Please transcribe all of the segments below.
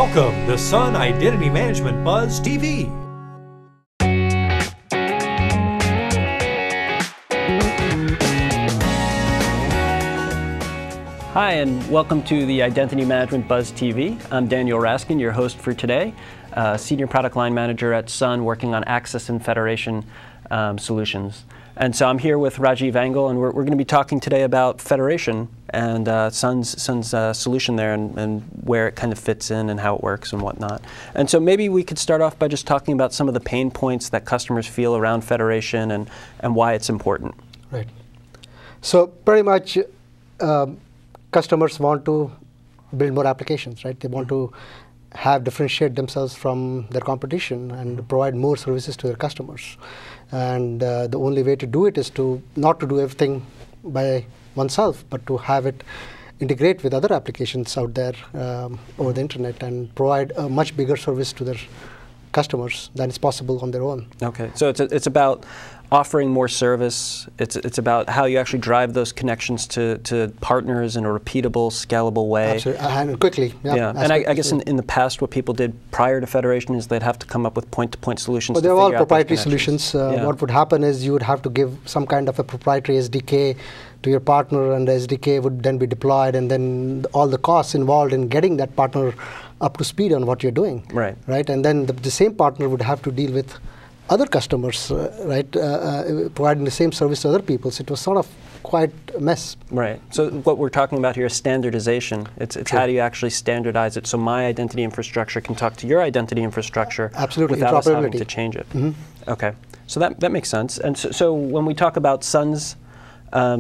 Welcome to Sun Identity Management Buzz TV. Hi, and welcome to the Identity Management Buzz TV. I'm Daniel Raskin, your host for today, Senior Product Line Manager at Sun, working on Access and Federation solutions. And so I'm here with Rajeev Angal, and we're going to be talking today about Federation and Sun's solution there, and where it kind of fits in and how it works and whatnot. And so maybe we could start off by just talking about some of the pain points that customers feel around Federation and why it's important. Right. So pretty much customers want to build more applications, right? They want to differentiate themselves from their competition and provide more services to their customers. And the only way to do it is to not to do everything by oneself, but to have it integrate with other applications out there over the internet and provide a much bigger service to their customers than is possible on their own. Okay, so it's about offering more service. It's about how you actually drive those connections to partners in a repeatable, scalable way. Absolutely, and quickly. Yeah, and I guess in the past, what people did prior to Federation is they'd have to come up with point-to-point solutions. Well, they're all proprietary solutions. What would happen is you would have to give some kind of a proprietary SDK to your partner, and the SDK would then be deployed, and then all the costs involved in getting that partner up to speed on what you're doing. Right. Right, and then the same partner would have to deal with other customers, providing the same service to other people. So it was sort of quite a mess. Right. So what we're talking about here is standardization. It's how do you actually standardize it so my identity infrastructure can talk to your identity infrastructure without us having to change it. Mm-hmm. Okay. So that makes sense. And so when we talk about Sun's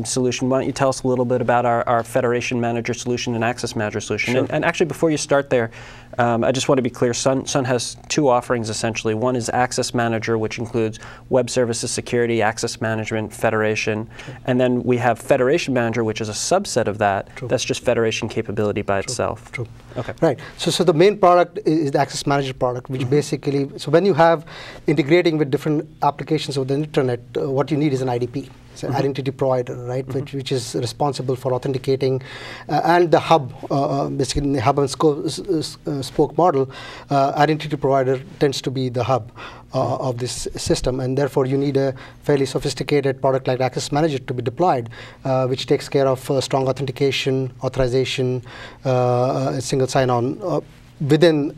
solution, why don't you tell us a little bit about our Federation Manager solution and Access Manager solution? Sure. And actually, before you start there, I just want to be clear, Sun has two offerings essentially. One is Access Manager, which includes Web Services Security, Access Management, Federation. True. And then we have Federation Manager, which is a subset of that. True. That's just Federation capability by itself. True. Okay. Right. So the main product is the Access Manager product, which basically, so when you have integrating with different applications of the internet, what you need is an IDP. It's an identity provider, right, which is responsible for authenticating, and the hub, basically the hub and spoke model, identity provider tends to be the hub of this system, and therefore you need a fairly sophisticated product like Access Manager to be deployed, which takes care of strong authentication, authorization, single sign-on within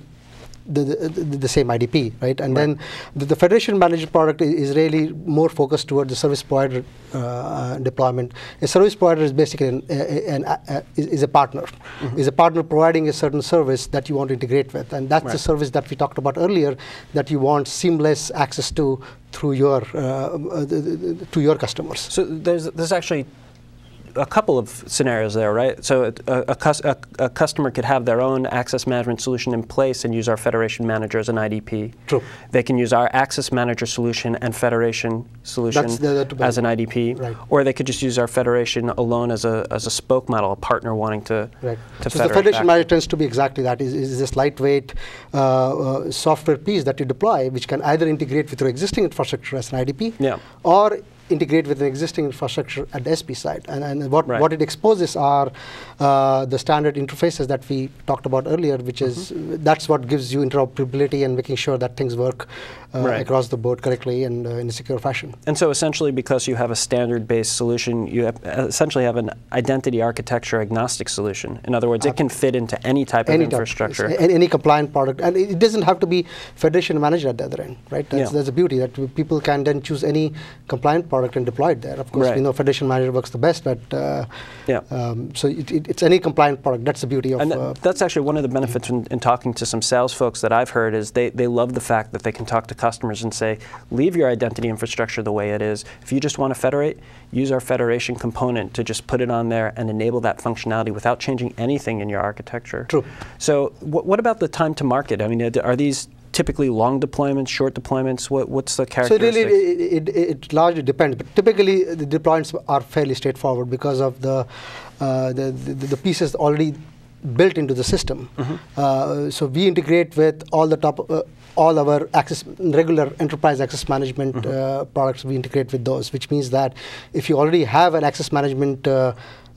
the same IDP, right? And then the Federation Manager product is really more focused toward the service provider deployment. A service provider is basically is a partner, is a partner providing a certain service that you want to integrate with, and that's the service that we talked about earlier that you want seamless access to through your customers. So there's actually a couple of scenarios there, right? So a customer could have their own access management solution in place and use our Federation Manager as an IDP. True. They can use our Access Manager solution and Federation solution as an IDP, or they could just use our Federation alone as a spoke model, a partner wanting to So the Federation Manager tends to be exactly that. Is this lightweight software piece that you deploy, which can either integrate with your existing infrastructure as an IDP, or integrate with an existing infrastructure at the SP side. And what it exposes are the standard interfaces that we talked about earlier, which is that's what gives you interoperability and making sure that things work across the board correctly and in a secure fashion. And so essentially, because you have a standard-based solution, you essentially have an identity architecture agnostic solution. In other words, it can fit into any type of infrastructure. Any compliant product. And it doesn't have to be Federation Manager at the other end, right? That's the beauty, that people can then choose any compliant product and deploy it there. Of course, we know Federation Manager works the best, but so it's any compliant product. That's the beauty of and that's actually one of the benefits in talking to some sales folks that I've heard is they love the fact that they can talk to customers and say, leave your identity infrastructure the way it is. If you just want to federate, use our Federation component to just put it on there and enable that functionality without changing anything in your architecture. True. So what about the time to market? I mean, are these typically long deployments, short deployments? What's the characteristics? So really, it largely depends. But typically, the deployments are fairly straightforward because of the pieces already built into the system. So we integrate with all the all our regular enterprise access management products. We integrate with those, which means that if you already have an access management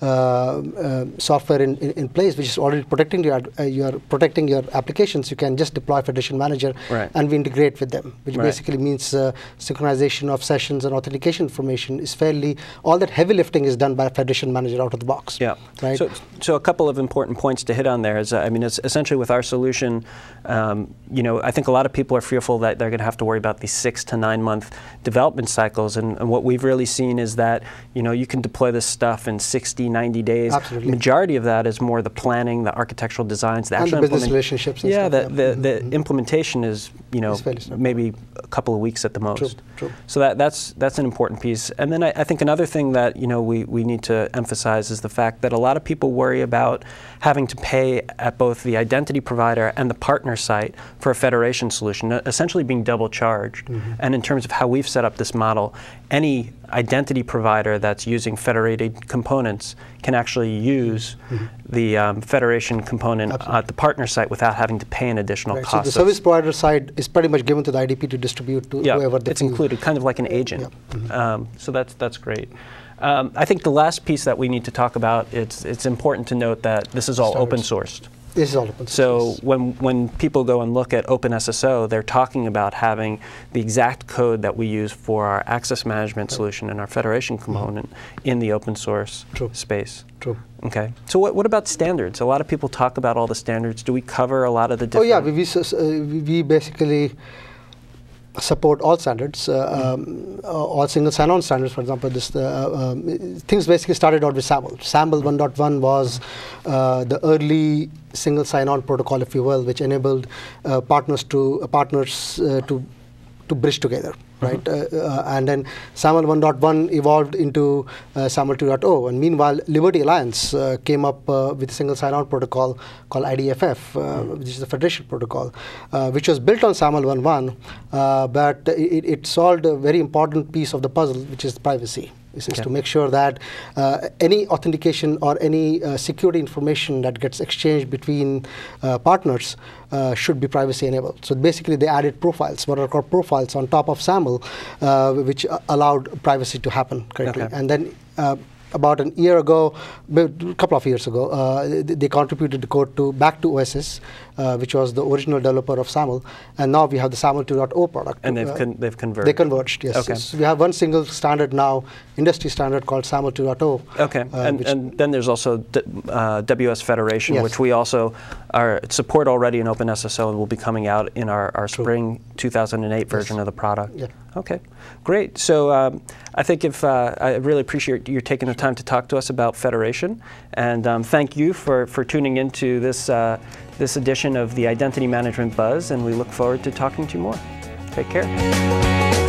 software in place, which is already protecting your applications, you can just deploy Federation Manager, and we integrate with them, which basically means synchronization of sessions and authentication information is fairly, all that heavy lifting is done by Federation Manager out of the box. Yeah. Right? So a couple of important points to hit on there is, I mean, it's essentially with our solution, you know, I think a lot of people are fearful that they're going to have to worry about these 6 to 9 month development cycles, and what we've really seen is that, you know, you can deploy this stuff in 60, 90 days. Absolutely. Majority of that is more the planning, the architectural designs, the actual business relationships. And stuff, the implementation is, you know, maybe a couple of weeks at the most. True. So that's an important piece. And then I think another thing that, you know, we need to emphasize is the fact that a lot of people worry about having to pay at both the identity provider and the partner site for a federation solution, essentially being double charged. And in terms of how we've set up this model, any identity provider that's using federated components can actually use the federation component at the partner site without having to pay an additional cost. So the service provider side is pretty much given to the IDP to distribute to whoever they it's included, kind of like an agent. So that's great. I think the last piece that we need to talk about, it's important to note that this is all open sourced. This is all open source. So when people go and look at OpenSSO, they're talking about having the exact code that we use for our access management solution and our federation component in the open source space. True. Okay. So what about standards? A lot of people talk about all the standards. Do we cover a lot of the different? Oh yeah, we basically support all standards, all single sign-on standards. For example, things basically started out with SAML. SAML 1.1 was the early single sign-on protocol, if you will, which enabled partners to bridge together. Right, and then SAML 1.1 evolved into SAML 2.0, and meanwhile Liberty Alliance came up with a single sign-on protocol called IDFF, which is the Federation protocol, which was built on SAML 1.1, but it solved a very important piece of the puzzle, which is privacy. This is to make sure that any authentication or any security information that gets exchanged between partners should be privacy enabled. So basically they added profiles, what are called profiles, on top of SAML, which allowed privacy to happen correctly. And then about a couple of years ago, they contributed the code back to OSS, which was the original developer of SAML, and now we have the SAML 2.0 product. And they've converged. They converged, yes. Okay. So we have one single standard now, industry standard called SAML 2.0. Okay, and then there's also WS Federation, which we also support already in OpenSSO and will be coming out in our spring 2008 version of the product. Yeah. Okay, great. So I think I really appreciate you taking the time to talk to us about Federation, and thank you for tuning into this edition of the Identity Management Buzz, and we look forward to talking to you more. Take care.